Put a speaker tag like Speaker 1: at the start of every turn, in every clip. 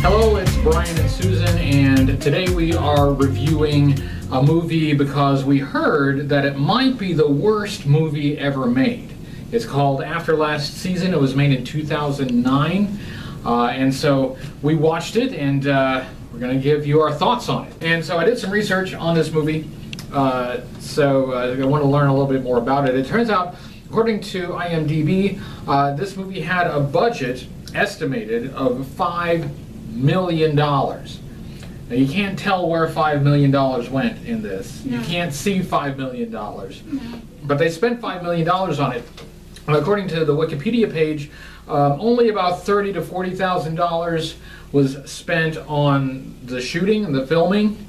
Speaker 1: Hello, it's Bryan and Susan, and today we are reviewing a movie because we heard that it might be the worst movie ever made. It's called After Last Season. It was made in 2009, and so we watched it, and we're going to give you our thoughts on it. And so I did some research on this movie, so I want to learn a little bit more about it. It turns out, according to IMDb, this movie had a budget estimated of $5 million. Now you can't tell where $5 million went in this. No. You can't see $5 million. No. But they spent $5 million on it. And according to the Wikipedia page, only about $30,000 to $40,000 was spent on the shooting and the filming.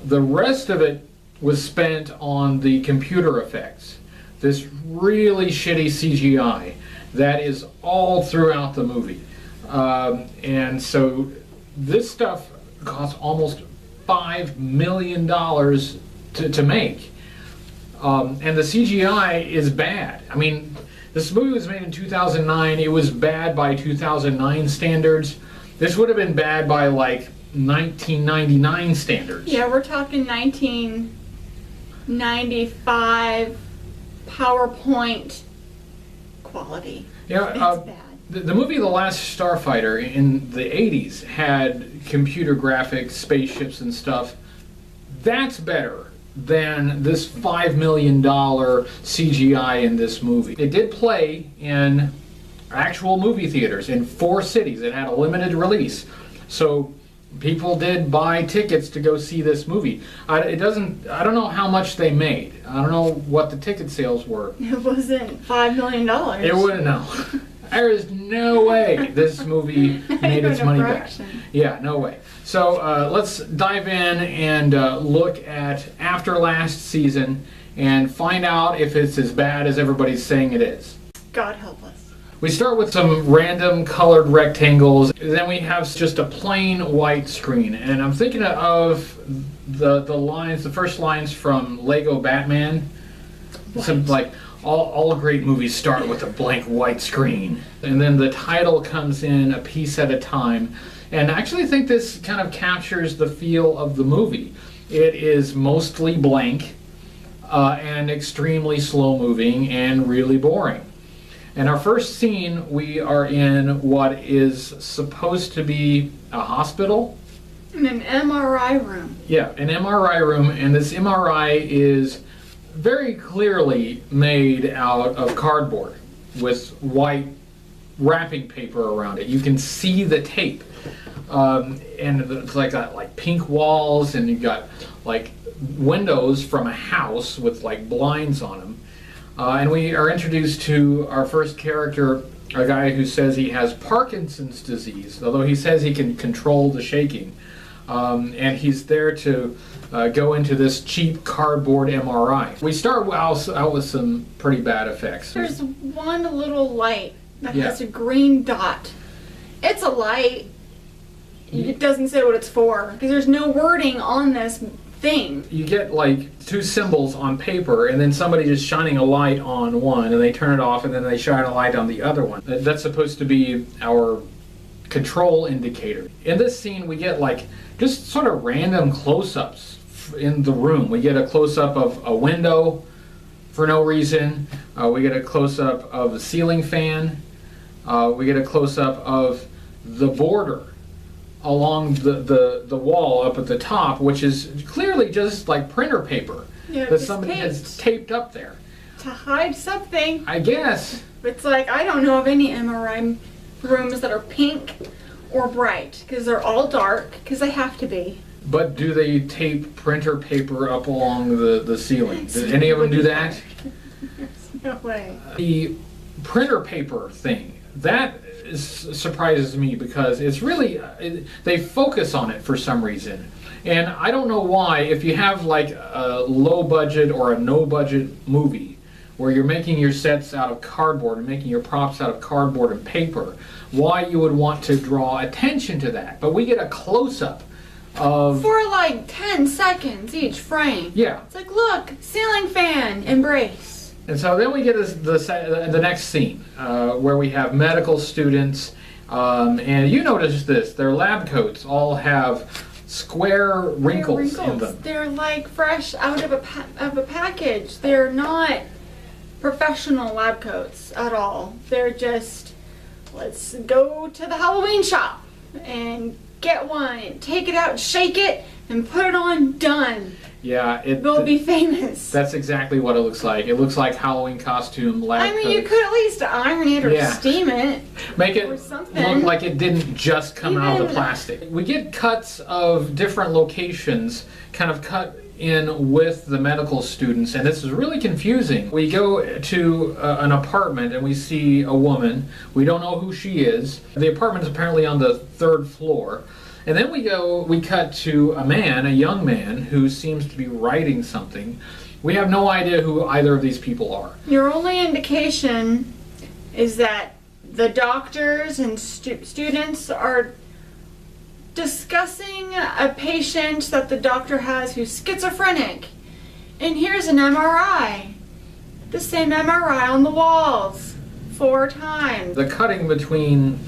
Speaker 1: The rest of it was spent on the computer effects. This really shitty CGI that is all throughout the movie. And so this stuff cost almost $5 million to make. And the CGI is bad. I mean, this movie was made in 2009. It was bad by 2009 standards. This would have been bad by like 1999 standards.
Speaker 2: Yeah, we're talking 1995 PowerPoint quality.
Speaker 1: Yeah,
Speaker 2: it's bad.
Speaker 1: The movie The Last Starfighter in the 80s had computer graphics, spaceships and stuff. That's better than this $5 million CGI in this movie. It did play in actual movie theaters in 4 cities. It had a limited release. So people did buy tickets to go see this movie. I don't know how much they made. I don't know what the ticket sales were.
Speaker 2: It wasn't $5 million.
Speaker 1: It wouldn't know. There is no way this movie made its money back. Yeah, no way. So let's dive in and look at After Last Season and find out if it's as bad as everybody's saying it is.
Speaker 2: God help us.
Speaker 1: We start with some random colored rectangles, then we have just a plain white screen. And I'm thinking of the lines, the first lines from Lego Batman. Some, like, all great movies start with a blank white screen. And then the title comes in a piece at a time. And I actually think this kind of captures the feel of the movie. It is mostly blank and extremely slow moving and really boring. In our first scene, we are in what is supposed to be a hospital.
Speaker 2: In an MRI room.
Speaker 1: Yeah, an MRI room, and this MRI is very clearly made out of cardboard with white wrapping paper around it. You can see the tape, and it's like pink walls, and you've got like windows from a house with like blinds on them. And we are introduced to our first character, a guy who says he has Parkinson's disease, although he says he can control the shaking. And he's there to go into this cheap cardboard MRI. We start out with some pretty bad effects.
Speaker 2: There's one little light that has a green dot. It's a light. It doesn't say what it's for because there's no wording on this thing.
Speaker 1: You get like 2 symbols on paper and then somebody just shining a light on one and they turn it off and then they shine a light on the other one. That's supposed to be our control indicator. In this scene we get like just sort of random close-ups in the room. We get a close-up of a window for no reason. We get a close-up of a ceiling fan. We get a close-up of the border along the wall up at the top, which is clearly just like printer paper that somebody has taped up there.
Speaker 2: To hide something.
Speaker 1: I guess.
Speaker 2: It's like, I don't know of any MRI rooms that are pink or bright, because they're all dark, because they have to be.
Speaker 1: But do they tape printer paper up along the ceiling? Did any of them do that?
Speaker 2: There's no way.
Speaker 1: The printer paper thing, that surprises me because it's really, they focus on it for some reason. And I don't know why, if you have like a low budget or a no budget movie where you're making your sets out of cardboard and making your props out of cardboard and paper, why you would want to draw attention to that. But we get a close-up of...
Speaker 2: For like 10 seconds each frame.
Speaker 1: Yeah.
Speaker 2: It's like, look, ceiling fan, embrace.
Speaker 1: And so then we get the next scene where we have medical students And you notice this, their lab coats all have square wrinkles in them.
Speaker 2: They're like fresh out of a package. They're not professional lab coats at all. They're just, let's go to the Halloween shop and get one, take it out, shake it, and put it on, done.
Speaker 1: Yeah,
Speaker 2: they'll be famous.
Speaker 1: That's exactly what it looks like. It looks like Halloween costume lab coat.
Speaker 2: You could at least iron it or steam it.
Speaker 1: Make it
Speaker 2: or something.
Speaker 1: Look like it didn't just come out of the plastic. We get cuts of different locations kind of cut in with the medical students, and this is really confusing. We go to an apartment and we see a woman. We don't know who she is. The apartment is apparently on the 3rd floor. And then we cut to a man, a young man, who seems to be writing something. We have no idea who either of these people are.
Speaker 2: Your only indication is that the doctors and students are discussing a patient that the doctor has who's schizophrenic. And here's an MRI. The same MRI on the walls 4 times.
Speaker 1: The cutting between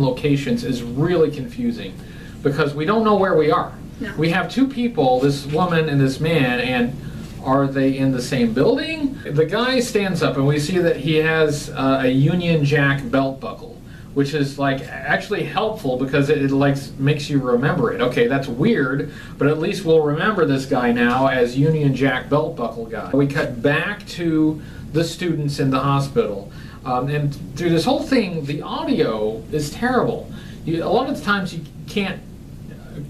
Speaker 1: locations is really confusing because we don't know where we are.
Speaker 2: No.
Speaker 1: We have 2 people, this woman and this man, and are they in the same building? The guy stands up and we see that he has a Union Jack belt buckle, which is like actually helpful because it like makes you remember it. Okay, that's weird, but at least we'll remember this guy now as Union Jack belt buckle guy. We cut back to the students in the hospital. And through this whole thing, the audio is terrible. A lot of the times you can't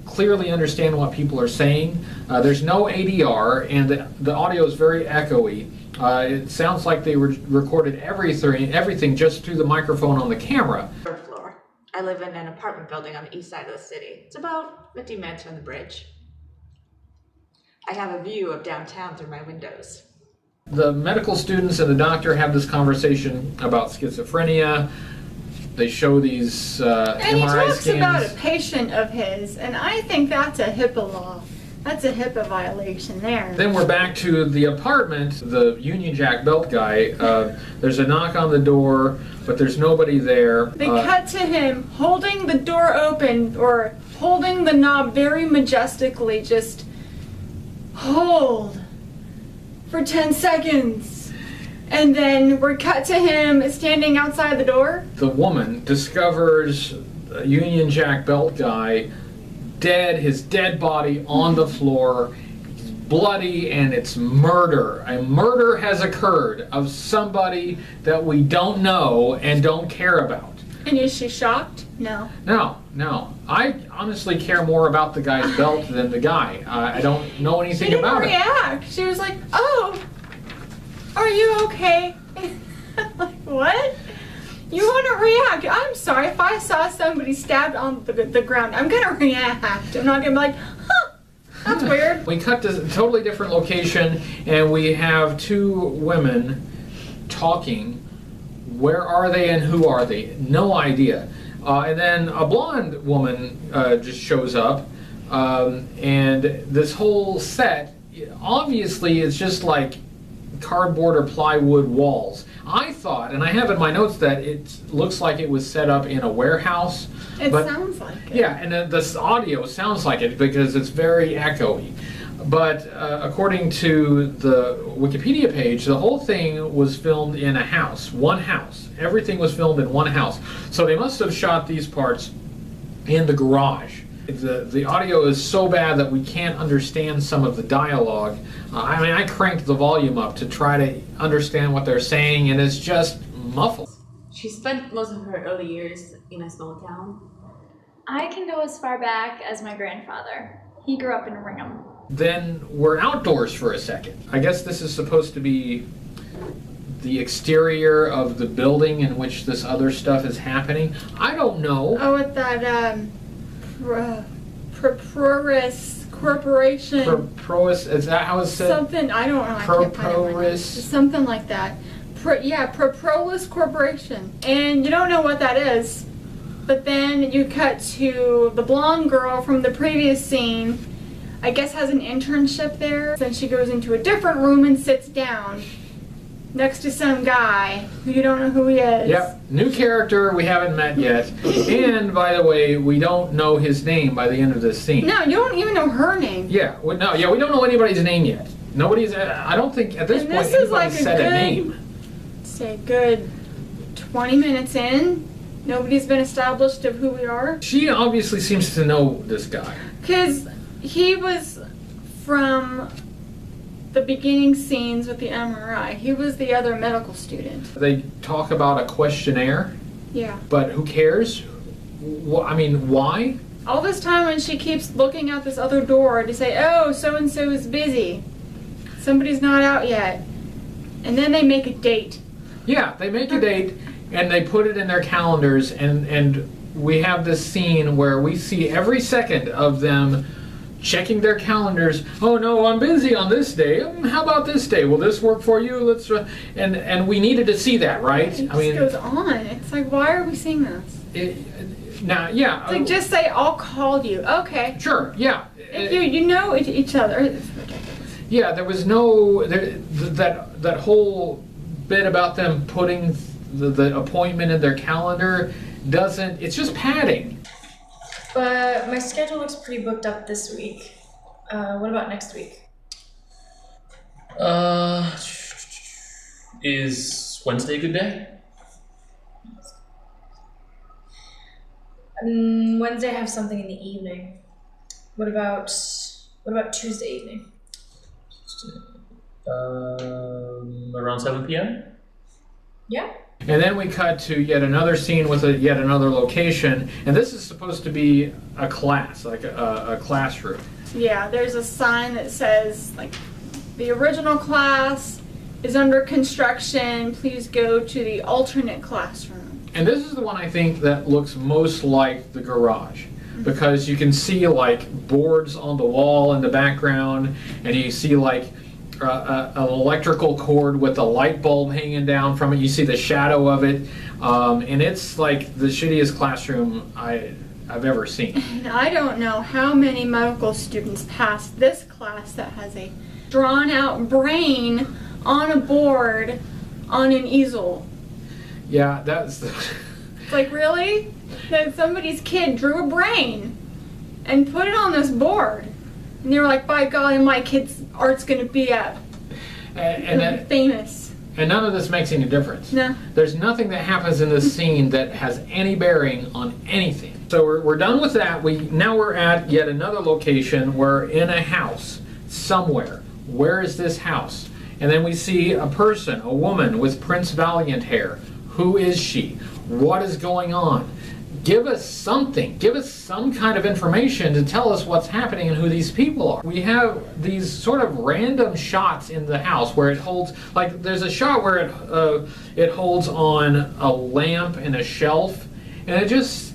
Speaker 1: clearly understand what people are saying. There's no ADR, and the audio is very echoey. It sounds like they recorded everything just through the microphone on the camera.
Speaker 3: 3rd floor. I live in an apartment building on the east side of the city. It's about 50 minutes from the bridge. I have a view of downtown through my windows.
Speaker 1: The medical students and the doctor have this conversation about schizophrenia. They show these MRI
Speaker 2: and he talks
Speaker 1: scans.
Speaker 2: about a patient of his, and I think that's a HIPAA law. That's a HIPAA violation there.
Speaker 1: Then we're back to the apartment, the Union Jack belt guy. There's a knock on the door, but there's nobody there.
Speaker 2: They cut to him holding the door open or holding the knob very majestically, just hold for 10 seconds. And then we're cut to him standing outside the door.
Speaker 1: The woman discovers a Union Jack belt guy dead, his dead body on the floor. He's bloody, and it's murder. A murder has occurred of somebody that we don't know and don't care about.
Speaker 2: And is she shocked? No.
Speaker 1: No. I honestly care more about the guy's belt than the guy. I don't know anything about it.
Speaker 2: She didn't react. She was like, oh, are you okay? Like, what? You want to react? I'm sorry. If I saw somebody stabbed on the ground, I'm going to react. I'm not going to be like, huh, that's weird.
Speaker 1: We cut to a totally different location, and we have 2 women talking. Where are they and who are they? No idea. And then a blonde woman just shows up, and this whole set, obviously, it's just like cardboard or plywood walls. I thought, and I have in my notes, that it looks like it was set up in a warehouse.
Speaker 2: It sounds like it.
Speaker 1: Yeah, and this audio sounds like it because it's very echoey. But according to the Wikipedia page, the whole thing was filmed in a house, one house. Everything was filmed in one house. So they must have shot these parts in the garage. The audio is so bad that we can't understand some of the dialogue. I cranked the volume up to try to understand what they're saying, and it's just muffled.
Speaker 3: She spent most of her early years in a small town.
Speaker 4: I can go as far back as my grandfather. He grew up in Ringham.
Speaker 1: Then we're outdoors for a second. I guess this is supposed to be the exterior of the building in which this other stuff is happening. I don't know.
Speaker 2: Oh, with that Proris Corporation.
Speaker 1: Proris, is that how it's said?
Speaker 2: Something, I don't know. I can't find it in my notes. Something like that. Propolis Corporation. And you don't know what that is. But then you cut to the blonde girl from the previous scene. I guess has an internship there. Then she goes into a different room and sits down. next to some guy who you don't know who he is.
Speaker 1: Yep, new character we haven't met yet. And by the way, we don't know his name by the end of this scene.
Speaker 2: No, you don't even know her name.
Speaker 1: Yeah, we don't know anybody's name yet. Nobody's. I don't think at this
Speaker 2: And
Speaker 1: point
Speaker 2: this is
Speaker 1: anybody's
Speaker 2: like
Speaker 1: said a name.
Speaker 2: Say good 20 minutes in, nobody's been established of who we are.
Speaker 1: She obviously seems to know this guy.
Speaker 2: Because he was from the beginning scenes with the MRI. He was the other medical student.
Speaker 1: They talk about a questionnaire,
Speaker 2: Yeah.
Speaker 1: but who cares? I mean, why?
Speaker 2: All this time when she keeps looking out this other door to say, oh, so-and-so is busy. Somebody's not out yet. And then they make a date.
Speaker 1: Yeah, they make a date and they put it in their calendars, and we have this scene where we see every second of them checking their calendars. Oh no, I'm busy on this day. How about this day? Will this work for you? Let's and we needed to see that, right?
Speaker 2: It just goes on. It's like, why are we seeing this?
Speaker 1: Now, yeah.
Speaker 2: It's like, just say, I'll call you. Okay.
Speaker 1: Sure, yeah.
Speaker 2: If you know each other. It's ridiculous.
Speaker 1: Yeah, there was no that whole bit about them putting the appointment in their calendar doesn't. It's just padding.
Speaker 5: But my schedule looks pretty booked up this week. What about next week?
Speaker 6: Is Wednesday a good day?
Speaker 5: Wednesday I have something in the evening. What about Tuesday evening?
Speaker 6: Around 7 p.m.?
Speaker 5: Yeah.
Speaker 1: And then we cut to yet another scene with yet another location, and this is supposed to be a class, like a classroom.
Speaker 2: Yeah, there's a sign that says, like, the original class is under construction. Please go to the alternate classroom.
Speaker 1: And this is the one I think that looks most like the garage, because you can see like boards on the wall in the background, and you see like an electrical cord with a light bulb hanging down from it. You see the shadow of it, and it's like the shittiest classroom I've ever seen.
Speaker 2: And I don't know how many medical students pass this class that has a drawn out brain on a board on an easel.
Speaker 1: Yeah, that's
Speaker 2: It's like, really? That somebody's kid drew a brain and put it on this board. And they were like, by God, my kid's art's gonna be famous.
Speaker 1: And none of this makes any difference.
Speaker 2: No.
Speaker 1: There's nothing that happens in this scene that has any bearing on anything. So we're done with that. Now we're at yet another location. We're in a house somewhere. Where is this house? And then we see a person, a woman with Prince Valiant hair. Who is she? What is going on? Give us something. Give us some kind of information to tell us what's happening and who these people are. We have these sort of random shots in the house where it holds, like there's a shot where it holds on a lamp and a shelf, and it just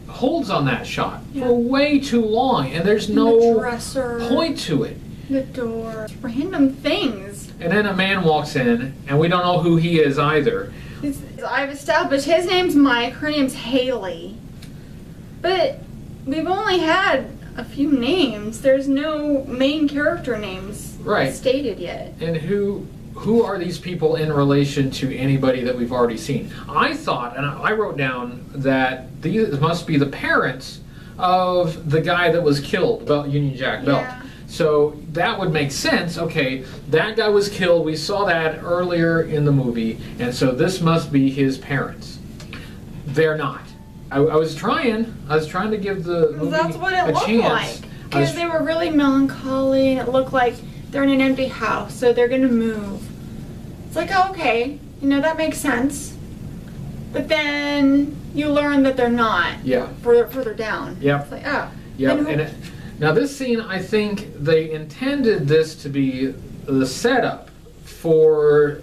Speaker 1: holds on that shot for way too long, and there's no
Speaker 2: The dresser,
Speaker 1: point to it.
Speaker 2: the door, random things.
Speaker 1: And then a man walks in, and we don't know who he is either.
Speaker 2: I've established his name's Mike, her name's Haley. But we've only had a few names. There's no main character names stated yet.
Speaker 1: And who are these people in relation to anybody that we've already seen? I thought, and I wrote down that these must be the parents of the guy that was killed, Union Jack Belt.
Speaker 2: Yeah.
Speaker 1: So that would make sense. Okay, that guy was killed. We saw that earlier in the movie, and so this must be his parents. They're not. I was trying to give the movie
Speaker 2: That's what it
Speaker 1: a
Speaker 2: looked
Speaker 1: chance.
Speaker 2: like. Because they were really melancholy, and it looked like they're in an empty house, so they're gonna move. It's like, oh, okay, that makes sense. But then you learn that they're not.
Speaker 1: Yeah.
Speaker 2: Further down.
Speaker 1: Yep.
Speaker 2: It's like, oh.
Speaker 1: Yep. Now this scene, I think they intended this to be the setup for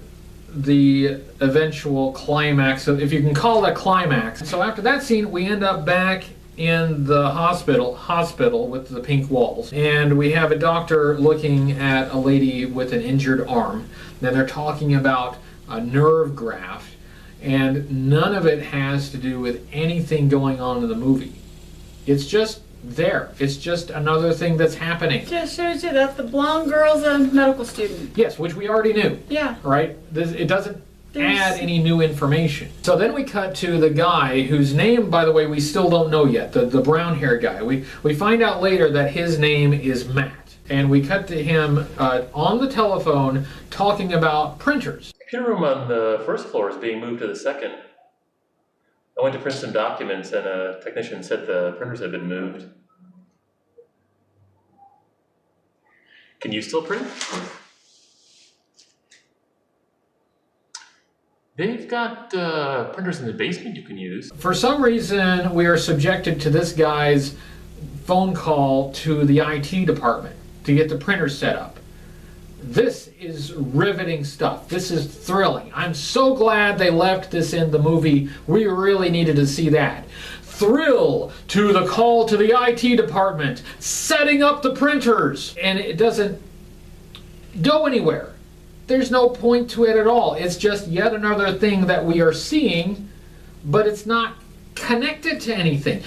Speaker 1: the eventual climax, if you can call it a climax. So after that scene, we end up back in the hospital with the pink walls, and we have a doctor looking at a lady with an injured arm. Then they're talking about a nerve graft, and none of it has to do with anything going on in the movie. It's just there. It's just another thing that's happening.
Speaker 2: Just shows you that the blonde girl's a medical student.
Speaker 1: Yes, which we already knew,
Speaker 2: Yeah.
Speaker 1: right? It doesn't
Speaker 2: There's-
Speaker 1: add any new information. So then we cut to the guy whose name, by the way, we still don't know yet, the brown-haired guy. We find out later that his name is Matt. And we cut to him on the telephone talking about printers.
Speaker 6: The computer room on the first floor is being moved to the second. I went to print some documents and a technician said the printers had been moved. Can you still print? They've got printers in the basement you can use.
Speaker 1: For some reason, we are subjected to this guy's phone call to the IT department to get the printer set up. This is riveting stuff. This is thrilling. I'm so glad they left this in the movie. We really needed to see that. Thrill to the call to the IT department, setting up the printers. And it doesn't go anywhere. There's no point to it at all. It's just yet another thing that we are seeing, but it's not connected to anything.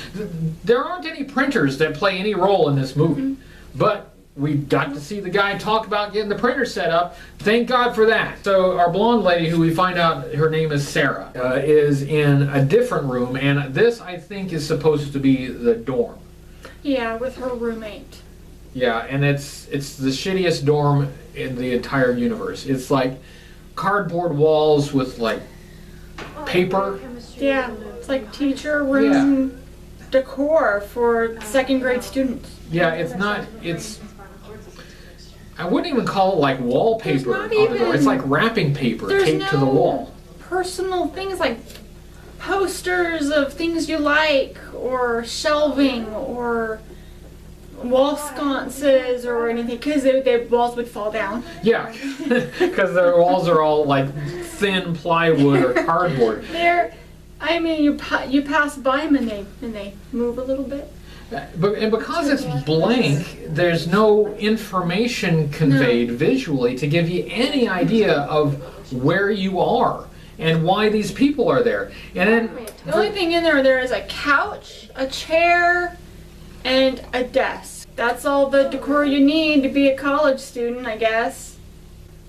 Speaker 1: There aren't any printers that play any role in this movie, but we got to see the guy talk about getting the printer set up. Thank God for that. So our blonde lady, who we find out her name is Sarah, is in a different room, and this, I think, is supposed to be the dorm.
Speaker 2: Yeah, with her roommate.
Speaker 1: Yeah, and it's the shittiest dorm in the entire universe. It's like cardboard walls with like paper.
Speaker 2: Yeah, it's like teacher room decor for second grade students.
Speaker 1: Yeah, I wouldn't even call it like wallpaper on
Speaker 2: There's
Speaker 1: the
Speaker 2: not
Speaker 1: door. It's
Speaker 2: even-
Speaker 1: like wrapping paper
Speaker 2: There's
Speaker 1: taped to the
Speaker 2: no
Speaker 1: wall.
Speaker 2: personal things like posters of things you like, or shelving, or wall sconces, or anything, because the walls would fall down.
Speaker 1: Yeah, because the walls are all like thin plywood or cardboard.
Speaker 2: You pass by them and they move a little bit.
Speaker 1: And because it's blank, there's no information conveyed visually to give you any idea of where you are and why these people are there. And then
Speaker 2: The only thing in there is a couch, a chair, and a desk. That's all the decor you need to be a college student, I guess.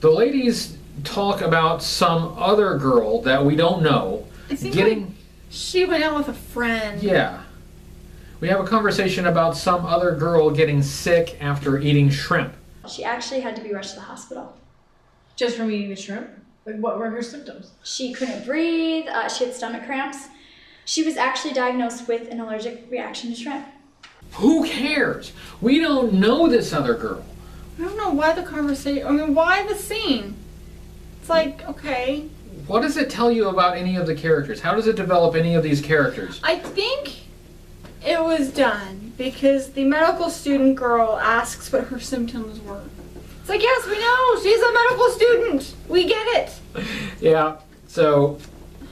Speaker 1: the ladies talk about some other girl that we don't know
Speaker 2: It seems
Speaker 1: getting.
Speaker 2: like she went out with a friend.
Speaker 1: Yeah. We have a conversation about some other girl getting sick after eating shrimp.
Speaker 4: She actually had to be rushed to the hospital.
Speaker 5: Just from eating the shrimp? Like, what were her symptoms?
Speaker 4: She couldn't breathe, she had stomach cramps. She was actually diagnosed with an allergic reaction to shrimp.
Speaker 1: Who cares? We don't know this other girl.
Speaker 2: I don't know why why the scene? It's like, okay.
Speaker 1: What does it tell you about any of the characters? How does it develop any of these characters?
Speaker 2: I think it was done because the medical student girl asks what her symptoms were. It's like, yes, we know, she's a medical student. We get it.
Speaker 1: Yeah, so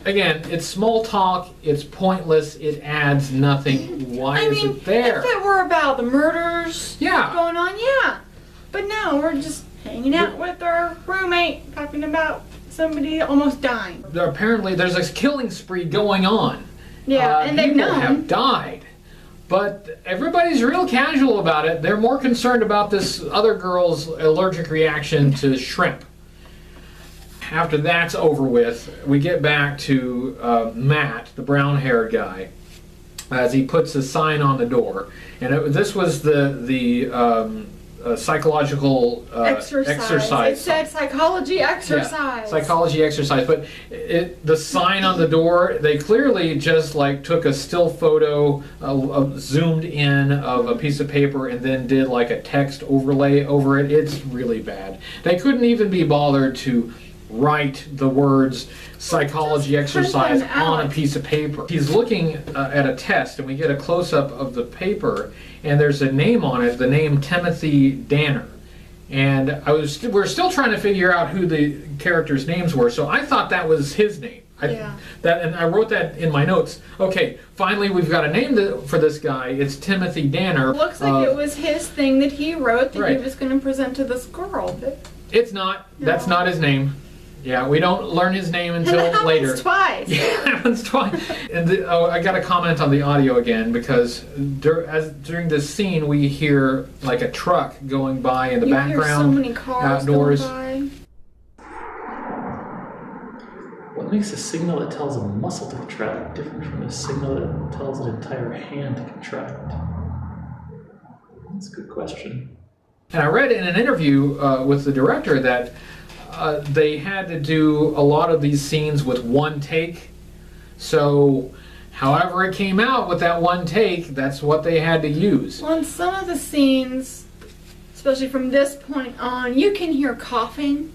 Speaker 1: again, it's small talk, it's pointless, it adds nothing. Why is it there?
Speaker 2: if it were about the murders
Speaker 1: Yeah.
Speaker 2: going on, yeah. But no, we're just hanging out with our roommate, talking about somebody almost dying.
Speaker 1: Apparently there's a killing spree going on.
Speaker 2: Yeah, and they've
Speaker 1: people
Speaker 2: known.
Speaker 1: have died. But everybody's real casual about it. They're more concerned about this other girl's allergic reaction to shrimp. After that's over with, we get back to Matt, the brown-haired guy, as he puts a sign on the door. And this was the psychological exercise.
Speaker 2: It said psychology exercise.
Speaker 1: Yeah, psychology exercise. But the sign on the door, they clearly just like took a still photo, zoomed in of a piece of paper, and then did like a text overlay over it. It's really bad. They couldn't even be bothered to write the words psychology exercise
Speaker 2: them out.
Speaker 1: on a piece of paper. He's looking at a test, and we get a close-up of the paper, and there's a name on it, the name Timothy Danner. And we're still trying to figure out who the characters' names were, so I thought that was his name. And I wrote that in my notes. Okay, finally we've got a name for this guy. It's Timothy Danner.
Speaker 2: Looks like it was his thing that he wrote that he
Speaker 1: Right.
Speaker 2: was going to present to this girl. But
Speaker 1: It's not. That's not his name. Yeah, we don't learn his name
Speaker 2: And
Speaker 1: until
Speaker 2: it happens
Speaker 1: later.
Speaker 2: twice.
Speaker 1: Yeah, it happens twice. And I got to comment on the audio again because during this scene we hear like a truck going by in the
Speaker 2: You
Speaker 1: background.
Speaker 2: hear so many cars
Speaker 1: outdoors.
Speaker 2: going
Speaker 6: What makes a signal that tells a muscle to contract different from a signal that tells an entire hand to contract? That's a good question.
Speaker 1: And I read in an interview with the director that they had to do a lot of these scenes with one take. So, however it came out with that one take, that's what they had to use.
Speaker 2: by. On some of the scenes, especially from this point on, you can hear coughing,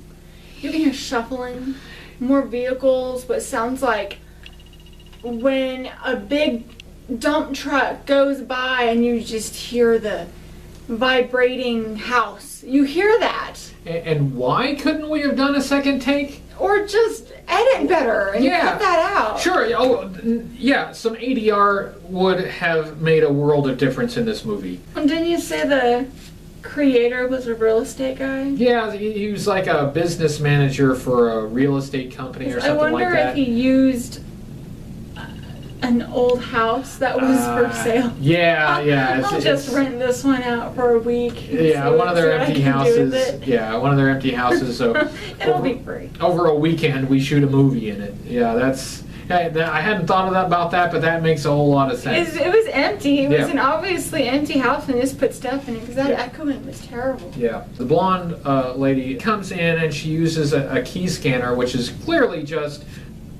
Speaker 2: you can hear shuffling, more vehicles, what sounds like when a big dump truck goes by and you just hear the vibrating house. You hear that.
Speaker 1: And why couldn't we have done a second take?
Speaker 2: Or just edit better and
Speaker 1: Yeah.
Speaker 2: cut that out.
Speaker 1: Sure. Oh, yeah. Some ADR would have made a world of difference in this movie.
Speaker 2: And didn't you say the creator was a real estate guy?
Speaker 1: Yeah, he was like a business manager for a real estate company or
Speaker 2: I
Speaker 1: something
Speaker 2: wonder
Speaker 1: like that.
Speaker 2: if he used an old house that was for sale.
Speaker 1: Yeah, yeah.
Speaker 2: I'll just rent this one out for a week. and
Speaker 1: Yeah,
Speaker 2: see
Speaker 1: one of their
Speaker 2: what I
Speaker 1: empty
Speaker 2: can do with
Speaker 1: houses.
Speaker 2: it.
Speaker 1: Yeah, one of their empty houses. So
Speaker 2: It'll be free.
Speaker 1: over a weekend, we shoot a movie in it. Yeah, that's. I hadn't thought of that about that, but that makes a whole lot of sense.
Speaker 2: It was empty. It was
Speaker 1: Yeah.
Speaker 2: an obviously empty house and just put stuff in it because that
Speaker 1: Yeah.
Speaker 2: echoing was terrible.
Speaker 1: Yeah, the blonde lady comes in and she uses a key scanner, which is clearly just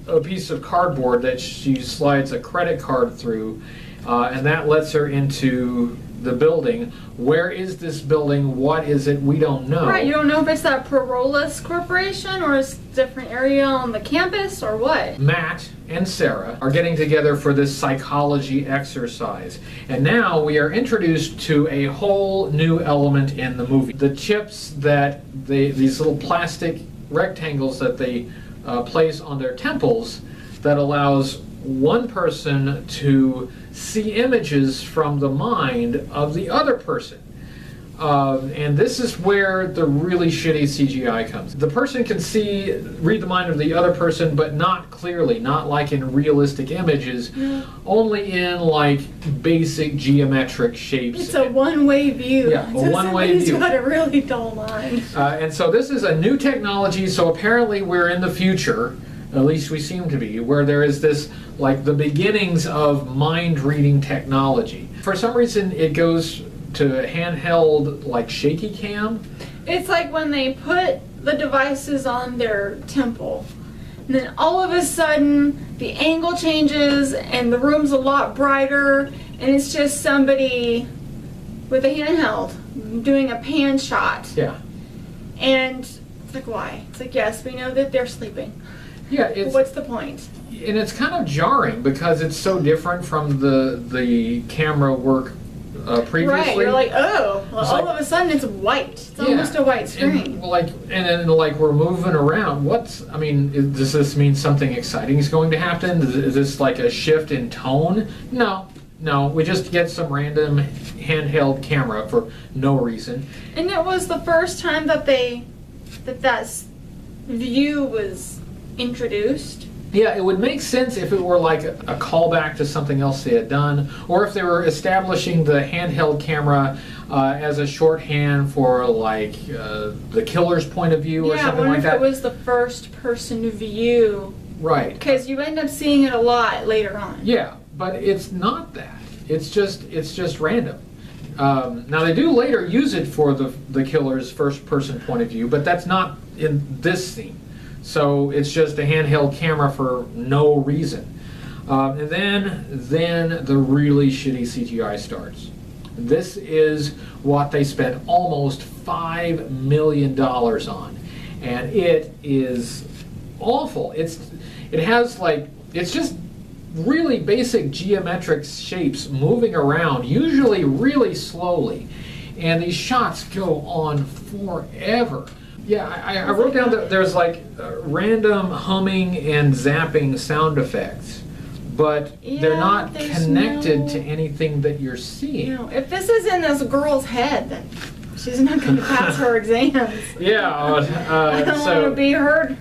Speaker 1: a piece of cardboard that she slides a credit card through, and that lets her into the building. Where is this building? What is it? We don't know.
Speaker 2: Right, you don't know if it's that Parolas Corporation or it's a different area on the campus or what.
Speaker 1: Matt and Sarah are getting together for this psychology exercise. And now we are introduced to a whole new element in the movie. The chips that these little plastic rectangles that they place on their temples that allows one person to see images from the mind of the other person. And this is where the really shitty CGI comes. The person can read the mind of the other person, but not clearly, not like in realistic images, only in like basic geometric shapes.
Speaker 2: It's a one-way view.
Speaker 1: Yeah, a
Speaker 2: So
Speaker 1: one-way
Speaker 2: somebody's
Speaker 1: view.
Speaker 2: got a really dull mind.
Speaker 1: And so this is a new technology, so apparently we're in the future, at least we seem to be, where there is this, like the beginnings of mind-reading technology. For some reason it goes to handheld, like shaky cam.
Speaker 2: It's like when they put the devices on their temple, and then all of a sudden the angle changes and the room's a lot brighter, and it's just somebody with a handheld doing a pan shot.
Speaker 1: Yeah.
Speaker 2: And it's like, why? It's like, yes, we know that they're sleeping.
Speaker 1: Yeah, it's
Speaker 2: What's the point?
Speaker 1: and it's kind of jarring because it's so different from the camera work previously.
Speaker 2: Right, you're like, oh, well,
Speaker 1: It's
Speaker 2: all
Speaker 1: like-
Speaker 2: of a sudden it's white. It's
Speaker 1: Yeah.
Speaker 2: almost a white screen.
Speaker 1: And then we're moving around. Does this mean something exciting is going to happen? Is this like a shift in tone? No, we just get some random handheld camera for no reason.
Speaker 2: And it was the first time that that view was introduced.
Speaker 1: Yeah, it would make sense if it were like a callback to something else they had done, or if they were establishing the handheld camera as a shorthand for like the killer's point of view or
Speaker 2: Yeah, I
Speaker 1: something
Speaker 2: wonder
Speaker 1: like
Speaker 2: if
Speaker 1: that.
Speaker 2: it was the first person view,
Speaker 1: Right.
Speaker 2: because you end up seeing it a lot later on.
Speaker 1: Yeah, but it's not that. It's just random. Now they do later use it for the killer's first person point of view, but that's not in this scene. So it's just a handheld camera for no reason. And then the really shitty CGI starts. This is what they spent almost $5 million on, and it is awful. It's just really basic geometric shapes moving around, usually really slowly, and these shots go on forever. Yeah, I wrote down that there's like random humming and zapping sound effects, but they're
Speaker 2: Yeah,
Speaker 1: not
Speaker 2: there's
Speaker 1: connected
Speaker 2: no-
Speaker 1: to anything that you're seeing.
Speaker 2: You know, if this is in this girl's head, then she's not going to pass her exams.
Speaker 1: Yeah,
Speaker 2: I don't want to be her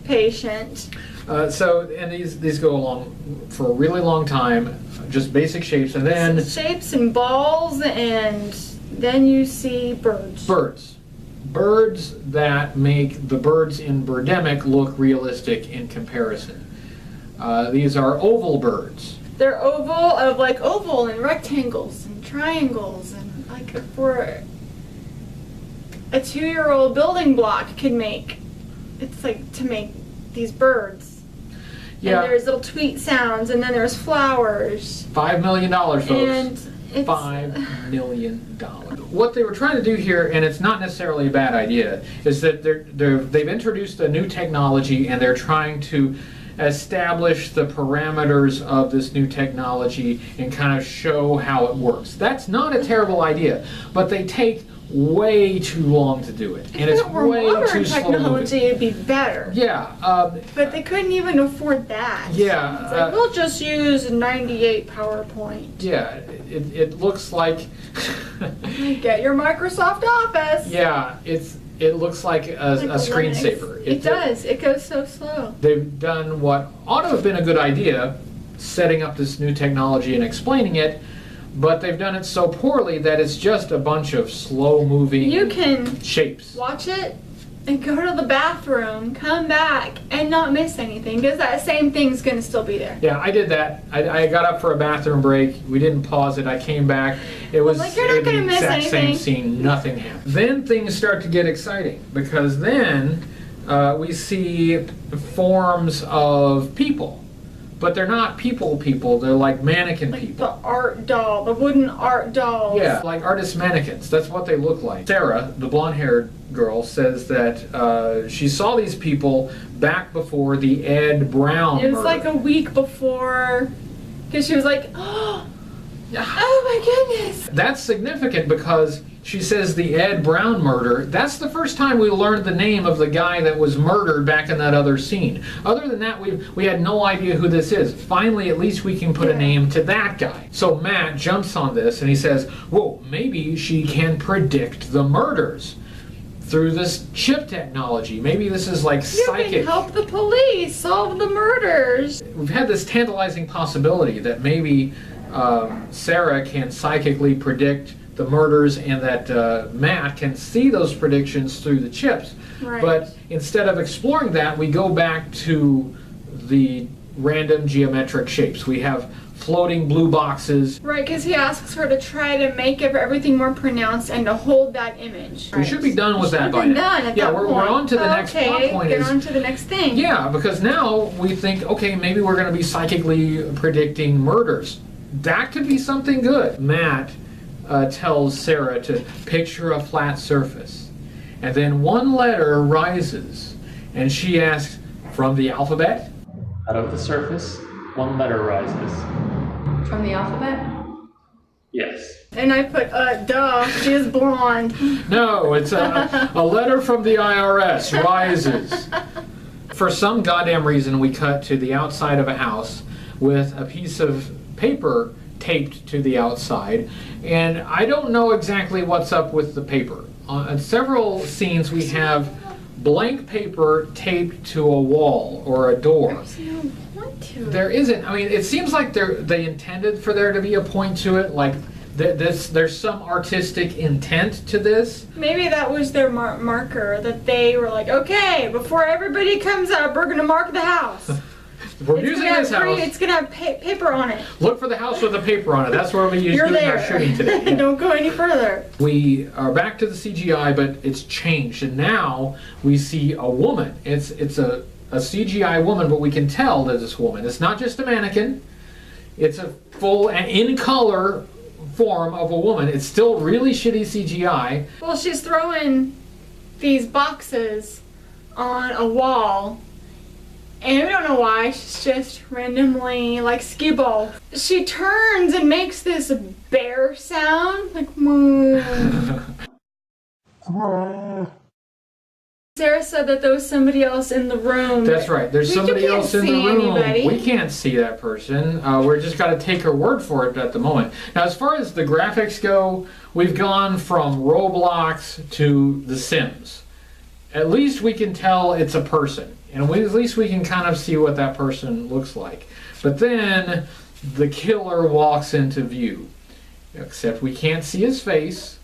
Speaker 2: patient.
Speaker 1: And these go along for a really long time, just basic shapes, and then
Speaker 2: Shapes and balls, and then you see birds.
Speaker 1: Birds that make the birds in Birdemic look realistic in comparison. These are oval birds.
Speaker 2: They're oval and rectangles and triangles, and like for a 2-year-old building block could make. It's like to make these birds.
Speaker 1: Yeah.
Speaker 2: And there's little tweet sounds, and then there's flowers.
Speaker 1: $5 million, folks.
Speaker 2: And it's
Speaker 1: $5 million. What they were trying to do here, and it's not necessarily a bad idea, is that they've introduced a new technology and they're trying to establish the parameters of this new technology and kind of show how it works. That's not a terrible idea, but they take way too long to do it, and it's
Speaker 2: if it were
Speaker 1: way
Speaker 2: modern
Speaker 1: too slow moving.
Speaker 2: technology, it'd be better.
Speaker 1: Yeah.
Speaker 2: But they couldn't even afford that.
Speaker 1: Yeah.
Speaker 2: It's like, we'll just use 98 PowerPoint.
Speaker 1: Yeah. It looks like.
Speaker 2: Get your Microsoft Office.
Speaker 1: Yeah. It looks like a screensaver.
Speaker 2: It does. It goes so slow.
Speaker 1: They've done what ought to have been a good idea, setting up this new technology and explaining it, but they've done it so poorly that it's just a bunch of slow-moving
Speaker 2: You can
Speaker 1: shapes.
Speaker 2: watch it and go to the bathroom, come back, and not miss anything, because that same thing's going to still be there.
Speaker 1: Yeah, I did that. I got up for a bathroom break. We didn't pause it. I came back. It was
Speaker 2: Like, you're not
Speaker 1: the
Speaker 2: gonna miss
Speaker 1: exact same
Speaker 2: anything.
Speaker 1: scene. Nothing happened. Then things start to get exciting, because then we see forms of people. But they're not people. They're like mannequin
Speaker 2: Like
Speaker 1: people.
Speaker 2: the art doll, the wooden art dolls.
Speaker 1: Yeah, like artist mannequins. That's what they look like. Sarah, the blonde-haired girl, says that she saw these people back before the Ed Brown
Speaker 2: It was
Speaker 1: murder.
Speaker 2: like a week before, because she was like, oh my goodness.
Speaker 1: That's significant because she says the Ed Brown murder, that's the first time we learned the name of the guy that was murdered back in that other scene. Other than that, we had no idea who this is. Finally, at least we can put a name to that guy. So Matt jumps on this and he says, whoa, maybe she can predict the murders through this chip technology. Maybe this is like
Speaker 2: You
Speaker 1: psychic.
Speaker 2: can help the police solve the murders.
Speaker 1: We've had this tantalizing possibility that maybe Sarah can psychically predict the murders and that Matt can see those predictions through the chips.
Speaker 2: Right.
Speaker 1: But instead of exploring that, we go back to the random geometric shapes. We have floating blue boxes.
Speaker 2: Right, because he asks her to try to make everything more pronounced and to hold that image.
Speaker 1: We should be done with that by now.
Speaker 2: Done at
Speaker 1: Yeah,
Speaker 2: that
Speaker 1: we're
Speaker 2: point.
Speaker 1: on to the next plot point.
Speaker 2: Get
Speaker 1: is-
Speaker 2: on to the next thing.
Speaker 1: Yeah, because now we think, okay, maybe we're going to be psychically predicting murders. That could be something good. Matt tells Sarah to picture a flat surface. And then one letter rises, and she asks, from the alphabet?
Speaker 6: Out of the surface, one letter rises.
Speaker 5: From the alphabet?
Speaker 6: Yes.
Speaker 2: And I put, duh, she is blonde.
Speaker 1: No, it's a letter from the IRS rises. For some goddamn reason, we cut to the outside of a house with a piece of paper taped to the outside, and I don't know exactly what's up with the paper. On several scenes, we have blank paper taped to a wall or a door.
Speaker 2: There's no point to it.
Speaker 1: There isn't. I mean, it seems like they intended for there to be a point to it, like there's some artistic intent to this.
Speaker 2: Maybe that was their marker, that they were like, okay, before everybody comes up, we're going to mark the house.
Speaker 1: We're using this house.
Speaker 2: It's going to have paper on it.
Speaker 1: Look for the house with the paper on it. That's where we
Speaker 2: You're
Speaker 1: doing our
Speaker 2: there.
Speaker 1: shooting today. Yeah.
Speaker 2: Don't go any further.
Speaker 1: We are back to the CGI, but it's changed, and now we see a woman. It's a CGI woman, but we can tell that this woman. It's not just a mannequin. It's a full and in color form of a woman. It's still really shitty CGI.
Speaker 2: Well, she's throwing these boxes on a wall, and we don't know why. She's just randomly like skee-ball. She turns and makes this bear sound, like moo. Sarah said that there was somebody else in the room.
Speaker 1: That's right. There's
Speaker 2: We
Speaker 1: somebody
Speaker 2: can't
Speaker 1: else in the
Speaker 2: see
Speaker 1: room.
Speaker 2: anybody.
Speaker 1: We can't see that person. We're just got to take her word for it at the moment. Now, as far as the graphics go, we've gone from Roblox to The Sims. at least we can tell it's a person. And at least we can kind of see what that person looks like. But then the killer walks into view. Except we can't see his face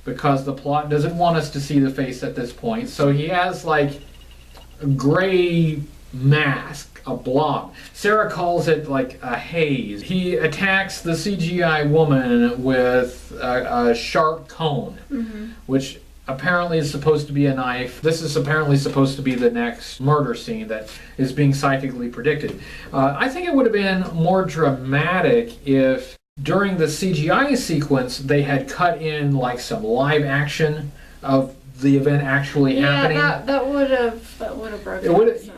Speaker 1: because the plot doesn't want us to see the face at this point. So he has like a gray mask, a blob. Sarah calls it like a haze. He attacks the CGI woman with a sharp cone, which apparently is supposed to be a knife. This is apparently supposed to be the next murder scene that is being psychically predicted. I think it would have been more dramatic if during the CGI sequence they had cut in like some live action of the event actually happening.
Speaker 2: That would have broken.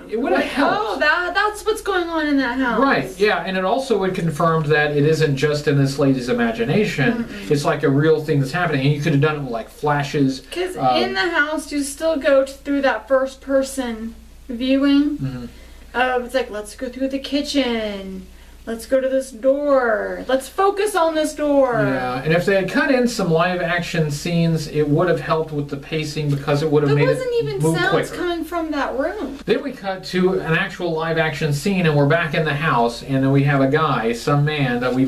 Speaker 1: It would have helped.
Speaker 2: Oh, that's what's going on in that house.
Speaker 1: Right, yeah, and it also would confirm that it isn't just in this lady's imagination. It's like a real thing that's happening, and you could have done it with like flashes.
Speaker 2: Because in the house, you still go through that first person viewing. It's like, let's go through the kitchen. Let's go to this door. Let's focus on this door.
Speaker 1: Yeah, and if they had cut in some live action scenes, it would have helped with the pacing because it would have made it move quicker.
Speaker 2: There wasn't even sounds coming from that room.
Speaker 1: Then we cut to an actual live action scene, and we're back in the house, and then we have a guy, some man that we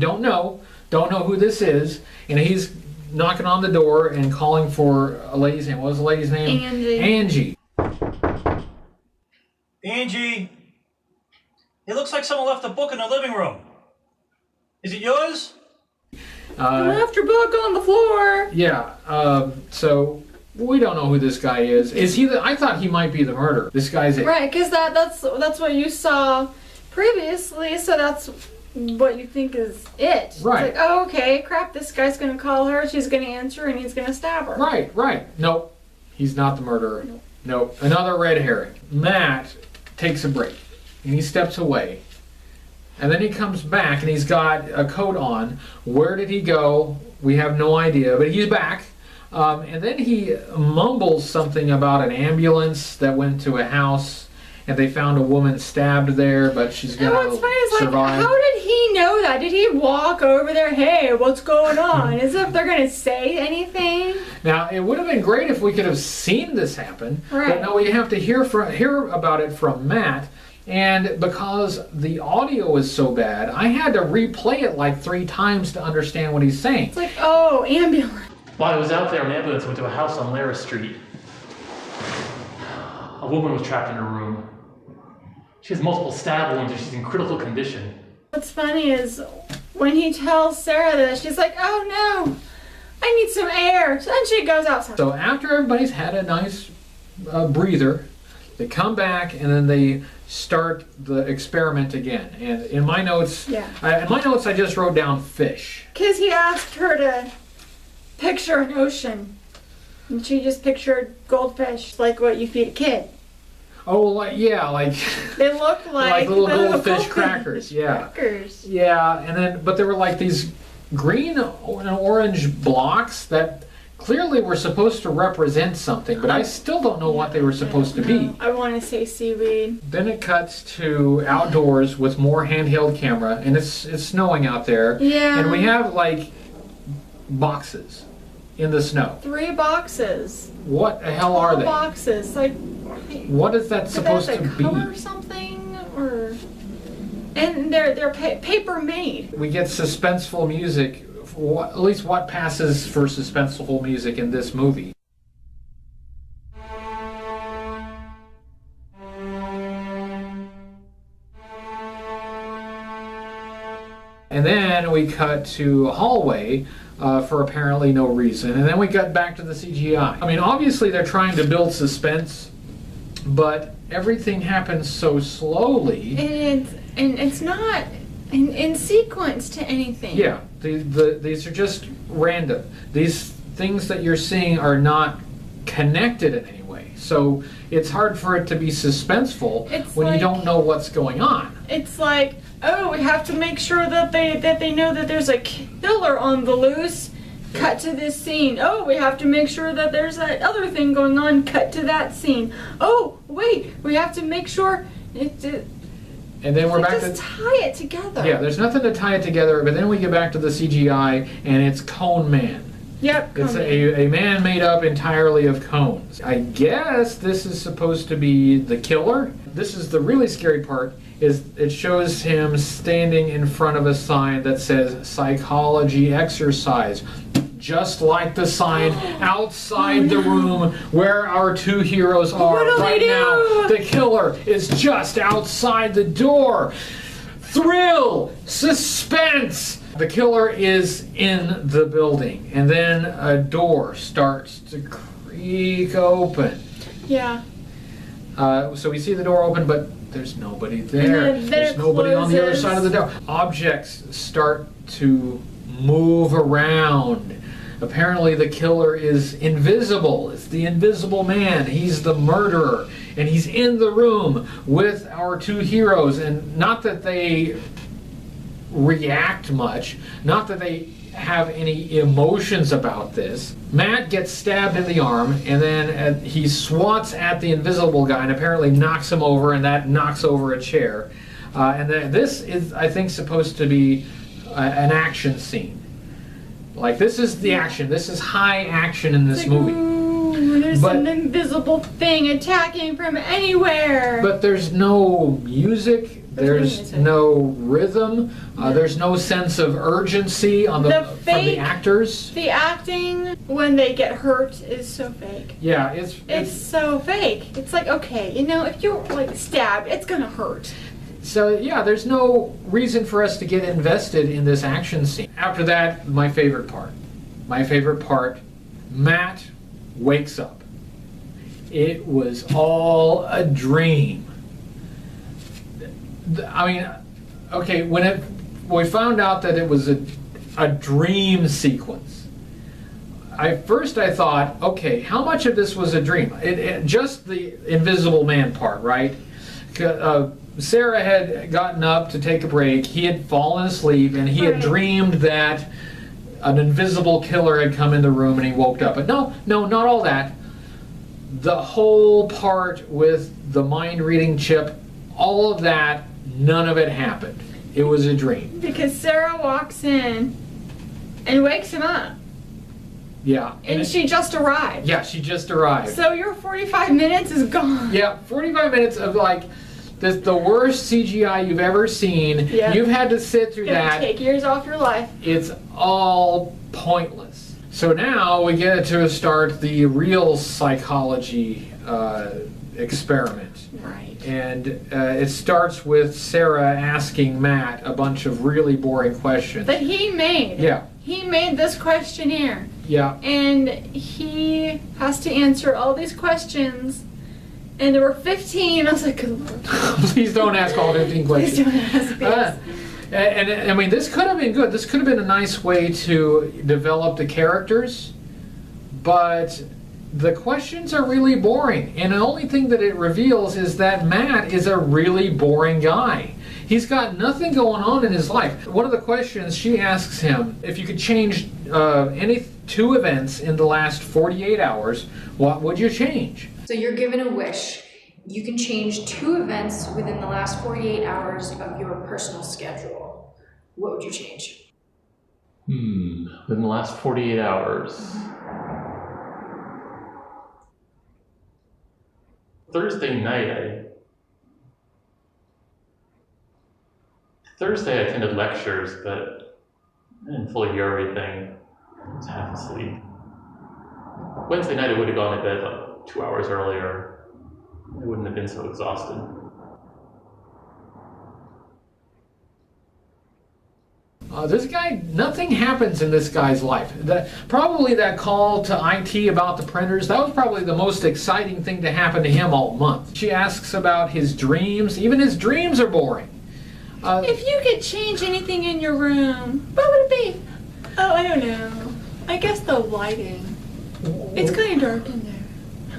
Speaker 1: don't know who this is, and he's knocking on the door and calling for a lady's name. What was the lady's name?
Speaker 2: Angie.
Speaker 7: Angie, it looks like someone left a book in the living room. Is it yours?
Speaker 2: You left your book on the floor.
Speaker 1: Yeah, so we don't know who this guy is. Is he I thought he might be the murderer. This guy's it.
Speaker 2: Right, because that's what you saw previously, so that's what you think is it.
Speaker 1: Right.
Speaker 2: It's like, oh, okay, crap, this guy's going to call her, she's going to answer, and he's going to stab her.
Speaker 1: Right. Nope, he's not the murderer. Nope. Another red herring. Matt takes a break, and he steps away. And then he comes back, and he's got a coat on. Where did he go? We have no idea, but he's back. And then he mumbles something about an ambulance that went to a house, and they found a woman stabbed there, but she's going
Speaker 2: And what's funny is,
Speaker 1: survive.
Speaker 2: like, how did he know that? Did he walk over there, hey, what's going on? As if they're going to say anything?
Speaker 1: Now, it would have been great if we could have seen this happen,
Speaker 2: Right.
Speaker 1: but no, we have to hear about it from Matt. And because the audio is so bad, I had to replay it like 3 times to understand what he's saying.
Speaker 2: It's like, oh, ambulance.
Speaker 6: While I was out there, an ambulance went to a house on Lara Street. A woman was trapped in her room. She has multiple stab wounds and she's in critical condition.
Speaker 2: What's funny is when he tells Sarah this, she's like, oh no, I need some air. So then she goes outside.
Speaker 1: So after everybody's had a nice breather, they come back and then they start the experiment again. And in my notes, I just wrote down fish.
Speaker 2: Because he asked her to picture an ocean. And she just pictured goldfish, like what you feed a kid.
Speaker 1: Oh, like
Speaker 2: They look like
Speaker 1: little
Speaker 2: the
Speaker 1: goldfish crackers. Yeah.
Speaker 2: Crackers.
Speaker 1: Yeah, and then but there were like these green and orange blocks that clearly were supposed to represent something, but I still don't know what they were supposed to be.
Speaker 2: I want to say seaweed.
Speaker 1: Then it cuts to outdoors with more handheld camera, and it's snowing out there.
Speaker 2: Yeah.
Speaker 1: And we have like boxes in the snow.
Speaker 2: 3 boxes.
Speaker 1: What the hell are
Speaker 2: 4
Speaker 1: they?
Speaker 2: boxes. Like,
Speaker 1: What is that supposed to be?
Speaker 2: Color something or? And they're paper made.
Speaker 1: We get suspenseful music. At least what passes for suspenseful music in this movie. And then we cut to a hallway for apparently no reason. And then we got back to the CGI. I mean, obviously they're trying to build suspense, but everything happens so slowly.
Speaker 2: And it's not in sequence to anything.
Speaker 1: Yeah, these are just random. These things that you're seeing are not connected in any way. So it's hard for it to be suspenseful when you don't know what's going on.
Speaker 2: It's like, oh, we have to make sure that they know that there's a killer on the loose. Cut to this scene. Oh, we have to make sure that there's that other thing going on. Cut to that scene. Oh, wait, we have to make sure
Speaker 1: And then we're back
Speaker 2: just
Speaker 1: to
Speaker 2: tie it together.
Speaker 1: yeah. There's nothing to tie it together. But then we get back to the CGI, and it's Cone Man.
Speaker 2: Yep.
Speaker 1: It's
Speaker 2: Coming.
Speaker 1: a man made up entirely of cones. I guess this is supposed to be the killer. This is the really scary part, is it shows him standing in front of a sign that says psychology exercise. Just like the sign outside the room where our two heroes are
Speaker 2: What'll
Speaker 1: right
Speaker 2: they
Speaker 1: now.
Speaker 2: do?
Speaker 1: The killer is just outside the door. Thrill! Suspense! The killer is in the building, and then a door starts to creak open.
Speaker 2: Yeah.
Speaker 1: So we see the door open, but there's nobody there.
Speaker 2: And then
Speaker 1: There's
Speaker 2: it
Speaker 1: nobody on the other
Speaker 2: closes.
Speaker 1: side of the door. Objects start to move around. Apparently the killer is invisible. It's the invisible man. He's the murderer. And he's in the room with our two heroes. And not that they react much, not that they have any emotions about this. Matt gets stabbed in the arm, and then he swats at the invisible guy and apparently knocks him over, and that knocks over a chair. And then this is, I think, supposed to be an action scene. Like, this is the action. This is high action in this
Speaker 2: It's like,
Speaker 1: movie.
Speaker 2: ooh, there's
Speaker 1: But-
Speaker 2: some invisible thing attacking from anywhere.
Speaker 1: But there's no music. There's
Speaker 2: music.
Speaker 1: no rhythm. There's no sense of urgency on
Speaker 2: The
Speaker 1: from the
Speaker 2: fake-
Speaker 1: actors.
Speaker 2: The acting when they get hurt is so fake.
Speaker 1: Yeah,
Speaker 2: It's so fake. It's like, okay, you know, if you're like stabbed, it's gonna hurt.
Speaker 1: so yeah. There's no reason for us to get invested in this action scene. After that, my favorite part. My favorite part. Matt wakes up. It was all a dream. I mean, okay, when we found out that it was a dream sequence, first I thought, okay, how much of this was a dream? Just the invisible man part, right? Sarah had gotten up to take a break. He had fallen asleep, and he had
Speaker 2: Right.
Speaker 1: dreamed that an invisible killer had come in the room, and he woke up. But no, not all that. The whole part with the mind-reading chip, all of that, none of it happened. It was a dream.
Speaker 2: Because Sarah walks in and wakes him up.
Speaker 1: Yeah.
Speaker 2: And she just arrived.
Speaker 1: Yeah, she just arrived.
Speaker 2: So your 45 minutes is gone.
Speaker 1: Yeah, 45 minutes of like the worst CGI you've ever seen.
Speaker 2: Yeah.
Speaker 1: You've had to sit through
Speaker 2: Gonna
Speaker 1: that.
Speaker 2: take years off your life.
Speaker 1: It's all pointless. So now we get to start the real psychology experiment.
Speaker 2: Right.
Speaker 1: And it starts with Sarah asking Matt a bunch of really boring questions.
Speaker 2: That he made.
Speaker 1: Yeah,
Speaker 2: He made this questionnaire.
Speaker 1: yeah.
Speaker 2: And he has to answer all these questions. And there were 15. I was like, good Lord.
Speaker 1: Please don't ask all 15
Speaker 2: Please
Speaker 1: questions.
Speaker 2: don't ask this.
Speaker 1: And I mean, this could have been good. This could have been a nice way to develop the characters, but the questions are really boring. And the only thing that it reveals is that Matt is a really boring guy. He's got nothing going on in his life. One of the questions she asks him, if you could change any two events in the last 48 hours, what would you change?
Speaker 8: So you're given a wish. You can change two events within the last 48 hours of your personal schedule. What would you change?
Speaker 6: Within the last 48 hours. Thursday I attended lectures, but I didn't fully hear everything. I was half asleep. Wednesday night I would have gone to bed like 2 hours earlier. I wouldn't have been so exhausted.
Speaker 1: This guy, nothing happens in this guy's life. Probably that call to IT about the printers, that was probably the most exciting thing to happen to him all month. She asks about his dreams. Even his dreams are boring.
Speaker 2: If you could change anything in your room, what would it be? Oh, I don't know. I guess the lighting. It's kind of dark in there.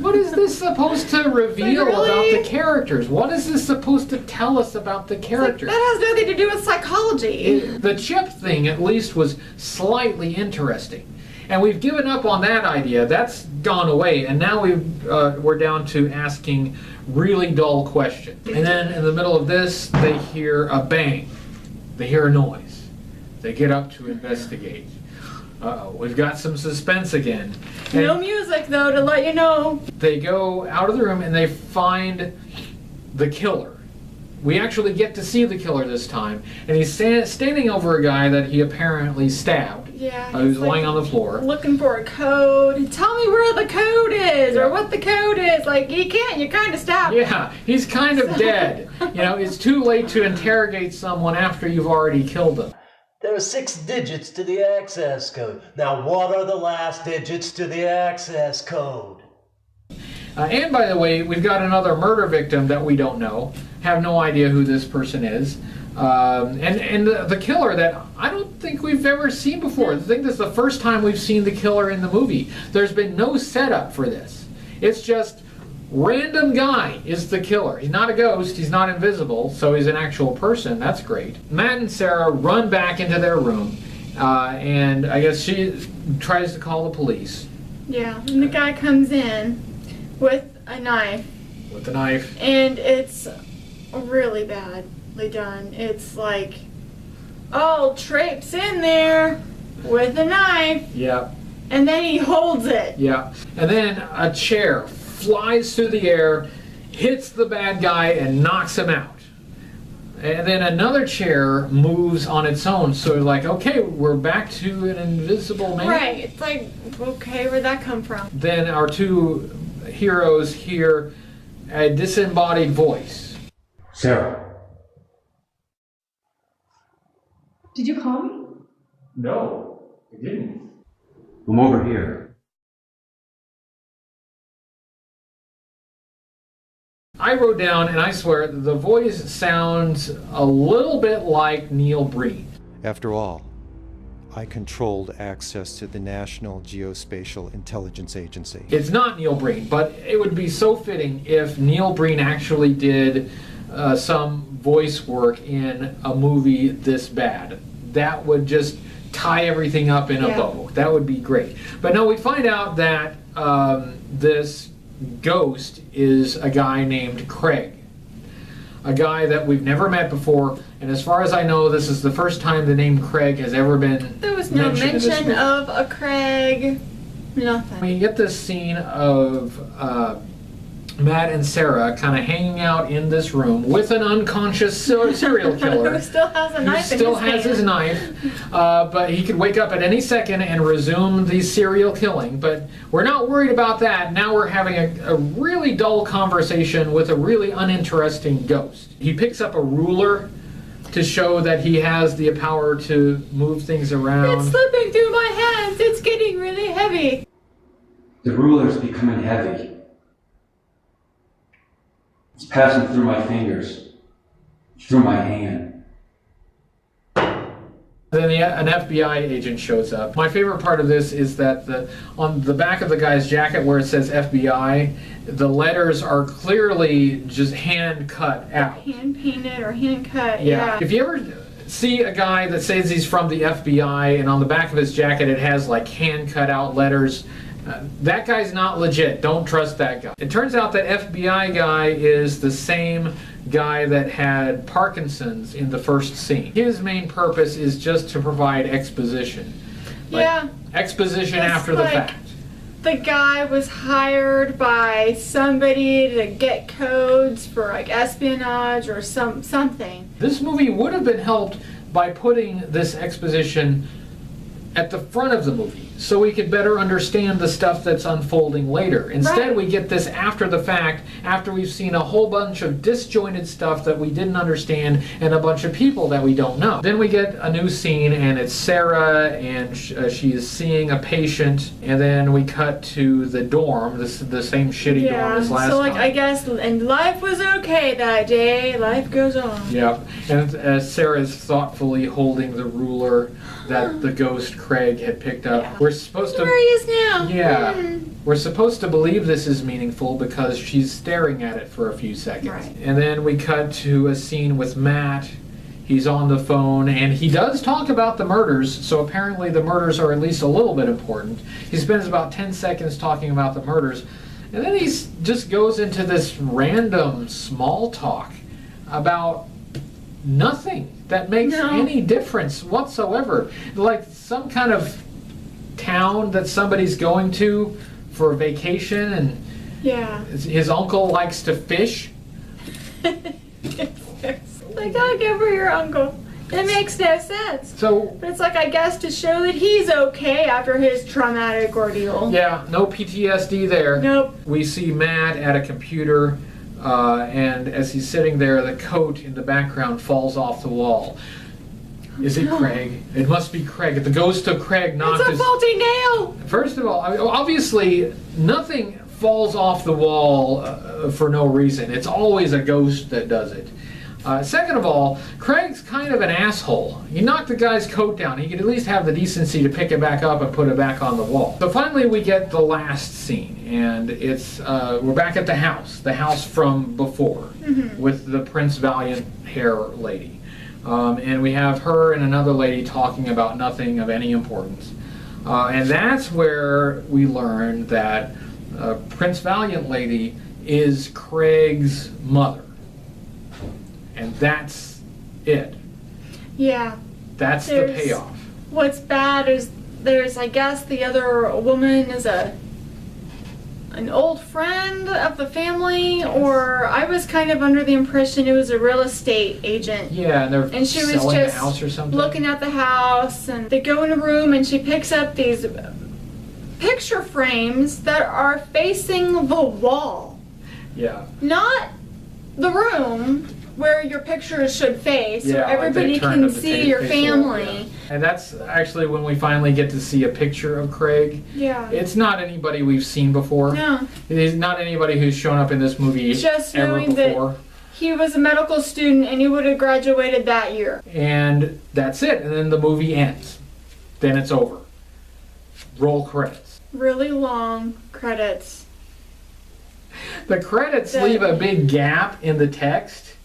Speaker 1: What is this supposed to reveal
Speaker 2: Like, really?
Speaker 1: about the characters? What is this supposed to tell us about the characters?
Speaker 2: That has nothing to do with psychology.
Speaker 1: The chip thing, at least, was slightly interesting. And we've given up on that idea. That's gone away. And now we're down to asking really dull questions. And then in the middle of this, they hear a bang. They hear a noise. They get up to investigate. Uh-oh, we've got some suspense again.
Speaker 2: No
Speaker 1: And
Speaker 2: music though to let you know.
Speaker 1: they go out of the room and they find the killer. We actually get to see the killer this time, and he's standing over a guy that he apparently stabbed.
Speaker 2: Yeah.
Speaker 1: Who's
Speaker 2: he's, like,
Speaker 1: lying on the floor.
Speaker 2: looking for a code. Tell me where the code is
Speaker 1: Yeah.
Speaker 2: or what the code is. Like, you can't. You kind of stabbed him.
Speaker 1: Yeah, he's kind of dead. You know, it's too late to interrogate someone after you've already killed them.
Speaker 9: There are 6 digits to the access code. Now, what are the last digits to the access code?
Speaker 1: And by the way, we've got another murder victim that we don't know. Have no idea who this person is. And the killer that I don't think we've ever seen before. I think this is the first time we've seen the killer in the movie. There's been no setup for this. It's just random guy is the killer. He's not a ghost. He's not invisible. So he's an actual person. That's great. Matt and Sarah run back into their room. And I guess she tries to call the police.
Speaker 2: Yeah. And the guy comes in with a knife.
Speaker 1: With the knife.
Speaker 2: And it's really badly done. It's like, oh, traipse in there with a knife.
Speaker 1: Yeah.
Speaker 2: And then he holds it.
Speaker 1: Yeah. And then a chair flies through the air, hits the bad guy, and knocks him out. And then another chair moves on its own. So like, okay, we're back to an invisible man.
Speaker 2: Right. It's like, okay, where'd that come from?
Speaker 1: Then our two heroes hear a disembodied voice.
Speaker 10: Sarah.
Speaker 8: Did you call me?
Speaker 6: No, I didn't.
Speaker 10: I'm over here.
Speaker 1: I wrote down, and I swear, the voice sounds a little bit like Neil Breen.
Speaker 11: After all, I controlled access to the National Geospatial Intelligence Agency.
Speaker 1: It's not Neil Breen, but it would be so fitting if Neil Breen actually did some voice work in a movie this bad. That would just tie everything up in a bow. That would be great. But no, we find out that this ghost is a guy named Craig. A guy that we've never met before, and as far as I know, this is the first time the name Craig has ever been
Speaker 2: There was no
Speaker 1: mentioned in this
Speaker 2: mention
Speaker 1: movie.
Speaker 2: of a Craig. Nothing.
Speaker 1: We get this scene of Matt and Sarah kind of hanging out in this room with an unconscious serial killer.
Speaker 2: Who still has a knife
Speaker 1: Who still
Speaker 2: in his
Speaker 1: has his
Speaker 2: hand.
Speaker 1: knife, but he could wake up at any second and resume the serial killing. But we're not worried about that. Now we're having a really dull conversation with a really uninteresting ghost. He picks up a ruler to show that he has the power to move things around.
Speaker 2: It's slipping through my hands. It's getting really heavy.
Speaker 10: The ruler's becoming heavy. It's passing through my fingers, through my hand.
Speaker 1: Then an FBI agent shows up. My favorite part of this is that on the back of the guy's jacket where it says FBI, the letters are clearly just hand cut out.
Speaker 2: Hand painted or hand cut.
Speaker 1: Yeah. If you ever see a guy that says he's from the FBI and on the back of his jacket it has like hand cut out letters, that guy's not legit. Don't trust that guy. It turns out that FBI guy is the same guy that had Parkinson's in the first scene. His main purpose is just to provide exposition. Like, exposition
Speaker 2: It's
Speaker 1: after the
Speaker 2: like
Speaker 1: fact.
Speaker 2: The guy was hired by somebody to get codes for like espionage or something.
Speaker 1: This movie would have been helped by putting this exposition at the front of the movie so we could better understand the stuff that's unfolding later. Instead, we get this after the fact, after we've seen a whole bunch of disjointed stuff that we didn't understand and a bunch of people that we don't know. Then we get a new scene and it's Sarah and she is seeing a patient, and then we cut to the dorm, the same shitty dorm as last
Speaker 2: so like
Speaker 1: time.
Speaker 2: I guess, and life was okay that day. Life goes on.
Speaker 1: Yep, and Sarah is thoughtfully holding the ruler that the ghost Craig had picked up.
Speaker 2: Yeah.
Speaker 1: We're supposed to.
Speaker 2: Where he is now.
Speaker 1: Yeah, we're supposed to believe this is meaningful because she's staring at it for a few seconds.
Speaker 2: Right.
Speaker 1: And then we cut to a scene with Matt. He's on the phone and he does talk about the murders, so apparently the murders are at least a little bit important. He spends about 10 seconds talking about the murders, and then he just goes into this random small talk about nothing that makes any difference whatsoever. Like some kind of town that somebody's going to for a vacation, and
Speaker 2: Yeah.
Speaker 1: his uncle likes to fish.
Speaker 2: Like, oh, good for your uncle. It makes no sense.
Speaker 1: So,
Speaker 2: But it's like, I guess, to show that he's okay after his traumatic ordeal.
Speaker 1: yeah, no PTSD there.
Speaker 2: Nope.
Speaker 1: We see Matt at a computer, and as he's sitting there, the coat in the background falls off the wall. Is it Craig? It must be Craig. The ghost of Craig knocked
Speaker 2: It's a
Speaker 1: his...
Speaker 2: faulty nail!
Speaker 1: First of all, obviously, nothing falls off the wall for no reason. It's always a ghost that does it. Second of all, Craig's kind of an asshole. You knock the guy's coat down, he could at least have the decency to pick it back up and put it back on the wall. So finally we get the last scene, and it's we're back at the house from before, with the Prince Valiant hair lady. And we have her and another lady talking about nothing of any importance. And that's where we learn that Prince Valiant lady is Craig's mother. And that's it.
Speaker 2: Yeah.
Speaker 1: That's the
Speaker 2: There's-
Speaker 1: payoff.
Speaker 2: What's bad is there's, I guess, the other woman is an old friend of the family, or I was kind of under the impression it was a real estate agent.
Speaker 1: Yeah, and they're
Speaker 2: And she was
Speaker 1: selling the
Speaker 2: just
Speaker 1: house or something.
Speaker 2: looking at the house, and they go in a room and she picks up these picture frames that are facing the wall.
Speaker 1: Yeah.
Speaker 2: Not the room where your pictures should face,
Speaker 1: Yeah,
Speaker 2: so
Speaker 1: like they
Speaker 2: everybody
Speaker 1: turned
Speaker 2: can
Speaker 1: them to
Speaker 2: see your
Speaker 1: face the wall,
Speaker 2: family.
Speaker 1: yeah. And that's actually when we finally get to see a picture of Craig.
Speaker 2: Yeah.
Speaker 1: It's not anybody we've seen before.
Speaker 2: No.
Speaker 1: It is not anybody who's shown up in this movie
Speaker 2: Just
Speaker 1: ever
Speaker 2: knowing
Speaker 1: before.
Speaker 2: that he was a medical student and he would have graduated that year.
Speaker 1: And that's it. And then the movie ends. Then it's over. Roll credits.
Speaker 2: Really long credits.
Speaker 1: The credits leave a big gap in the text,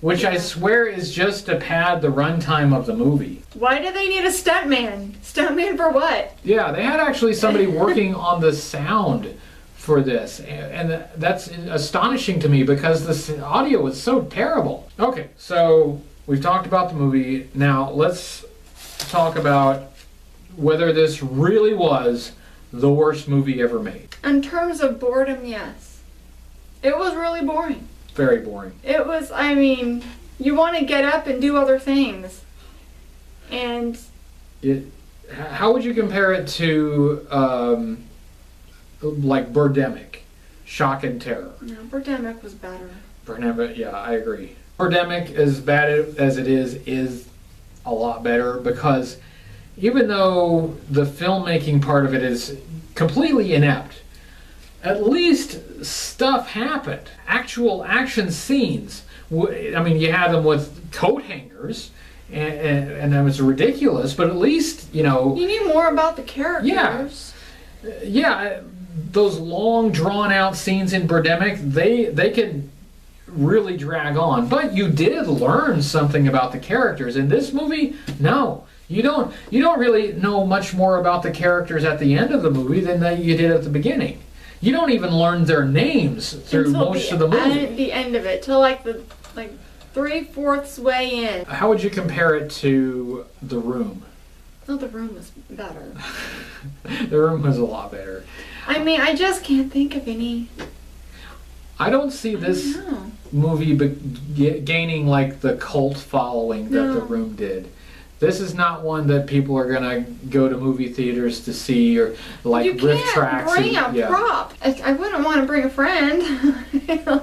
Speaker 1: which I swear is just to pad the runtime of the movie.
Speaker 2: Why do they need a stuntman? Stuntman for what?
Speaker 1: Yeah, they had actually somebody working on the sound for this, and that's astonishing to me because the audio was so terrible. Okay, so we've talked about the movie. Now let's talk about whether this really was the worst movie ever made.
Speaker 2: In terms of boredom, yes. It was really boring.
Speaker 1: Very boring.
Speaker 2: It was, I mean, you want to get up and do other things. And
Speaker 1: How would you compare it to like Birdemic, Shock and Terror?
Speaker 2: no, Birdemic was better.
Speaker 1: Birdemic, yeah, I agree. Birdemic, as bad as it is a lot better because even though the filmmaking part of it is completely inept, at least stuff happened. Actual action scenes. I mean, you had them with coat hangers, and it was ridiculous, but at least, you know...
Speaker 2: You need more about the characters.
Speaker 1: Yeah, those long, drawn-out scenes in Birdemic, they could really drag on. But you did learn something about the characters. In this movie, no. You don't really know much more about the characters at the end of the movie than that you did at the beginning. You don't even learn their names through
Speaker 2: Until
Speaker 1: most of the movie.
Speaker 2: The end of it, till like 3/4 way in.
Speaker 1: How would you compare it to The Room?
Speaker 2: Oh, The Room was better.
Speaker 1: The Room was a lot better.
Speaker 2: I mean, I just can't think of any.
Speaker 1: I don't see this
Speaker 2: No.
Speaker 1: movie gaining like the cult following that The
Speaker 2: No.
Speaker 1: Room did. This is not one that people are gonna go to movie theaters to see or like
Speaker 2: You
Speaker 1: riff
Speaker 2: can't
Speaker 1: tracks.
Speaker 2: bring
Speaker 1: and-
Speaker 2: a prop. I wouldn't want to bring a friend.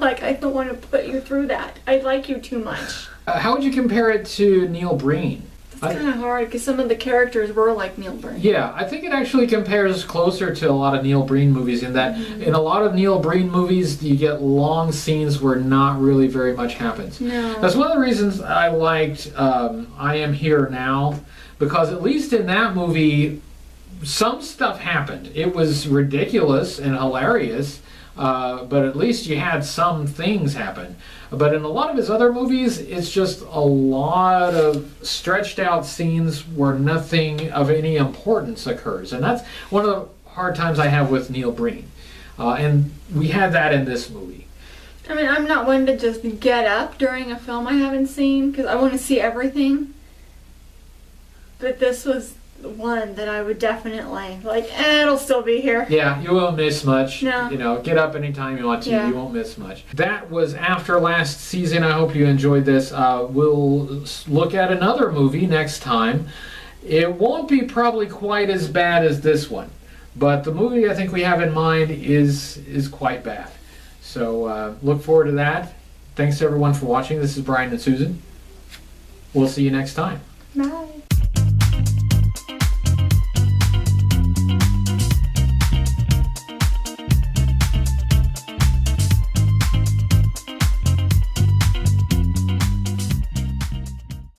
Speaker 2: Like, I don't want to put you through that. I like you too much.
Speaker 1: How would you compare it to Neil Breen?
Speaker 2: It's kind of hard because some of the characters were like Neil Breen.
Speaker 1: Yeah, I think it actually compares closer to a lot of Neil Breen movies in that in a lot of Neil Breen movies you get long scenes where not really very much happens.
Speaker 2: No.
Speaker 1: That's one of the reasons I liked I Am Here Now, because at least in that movie some stuff happened. It was ridiculous and hilarious, but at least you had some things happen. But in a lot of his other movies, it's just a lot of stretched out scenes where nothing of any importance occurs. And that's one of the hard times I have with Neil Breen. And we had that in this movie.
Speaker 2: I mean, I'm not one to just get up during a film I haven't seen because I want to see everything. But this was one that I would definitely like. It'll still be here.
Speaker 1: Yeah, you won't miss much.
Speaker 2: No.
Speaker 1: You know, get up anytime you want to.
Speaker 2: Yeah.
Speaker 1: You won't miss much. That was After Last Season. I hope you enjoyed this. We'll look at another movie next time. It won't be probably quite as bad as this one, but the movie I think we have in mind is quite bad. So look forward to that. Thanks everyone for watching. This is Bryan and Susan. We'll see you next time.
Speaker 2: Bye.